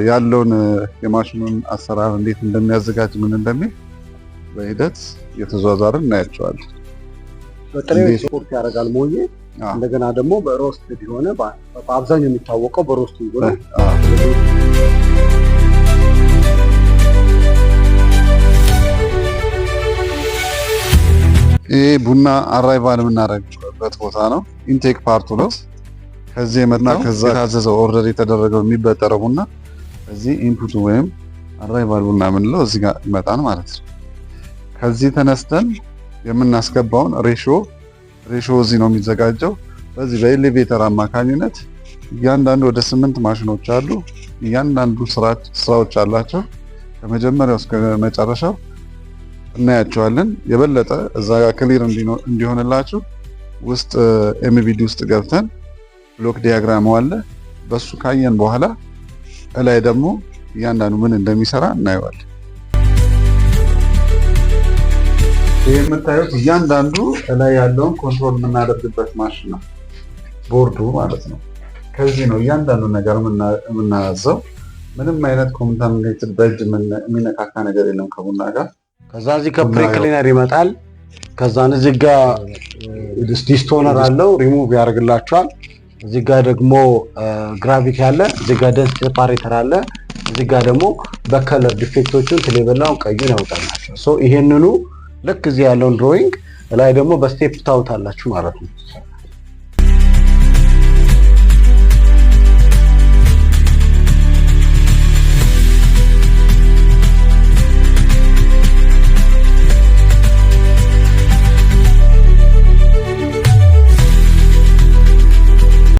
ያለውን የማሽኑን አሰራር እንዴት እንደሚያዘጋጅ ምን እንደሚል በሂደት የተዟዟርን እናያቸዋለን። በጥሬው ኤክስፖርት ያደርጋል ሞዬ። እንደገና ደግሞ በሮስት ቢሆነ በአብዛኛው የሚታወቀው በሮስት ነው። ይሄ ቡና አራይቫል የምናደርግበት ቦታ ነው። ኢንቴክ ፓርቱ ነው። ከዚህ የመጣ ከዛ የታዘዘው ኦርደር የተደረገው የሚበጠረው ቡና እዚህ ኢንፑቱ ወይም አራይቫል ቡና የምንለው እዚህ ጋር ይመጣል ማለት ነው። ከዚህ ተነስተን የምናስገባውን ሬሾ እዚህ ነው የሚዘጋጀው። በዚህ በኤሌቬተር አማካኝነት እያንዳንዱ ወደ 8 ማሽኖች አሉ። እያንዳንዱ ስራዎች አላቸው። ከመጀመሪያው እስከ መጨረሻው እናያቸዋለን። የበለጠ እዛ ጋር ክሊር እንዲሆንላችሁ ውስጥ ኤምቪዲ ውስጥ ገብተን ብሎክ ዲያግራም አለ። በሱ ካየን በኋላ እላይ ደግሞ እያንዳንዱ ምን እንደሚሰራ እናየዋለን። ይህ የምታዩት እያንዳንዱ እላይ ያለውን ኮንትሮል የምናደርግበት ማሽን ነው፣ ቦርዱ ማለት ነው። ከዚህ ነው እያንዳንዱ ነገር የምናያዘው። ምንም አይነት ኮንታሚኔትድ በእጅ የሚነካካ ነገር የለም ከቡና ጋር። ከዛ እዚህ ከፕሪ ክሊነር ይመጣል። ከዛን እዚህ ጋር ዲስቶነር አለው ሪሙቭ ያደርግላችኋል። እዚህ ጋር ደግሞ ግራቪቲ አለ። እዚህ ጋር ደንስ ሴፓሬተር አለ። እዚህ ጋር ደግሞ በከለር ዲፌክቶችን ትሌበላውን ቀዩን ያወጣላችሁ። ሶ ይሄንኑ ልክ እዚህ ያለውን ድሮይንግ ላይ ደግሞ በስቴፕ ታውታላችሁ ማለት ነው።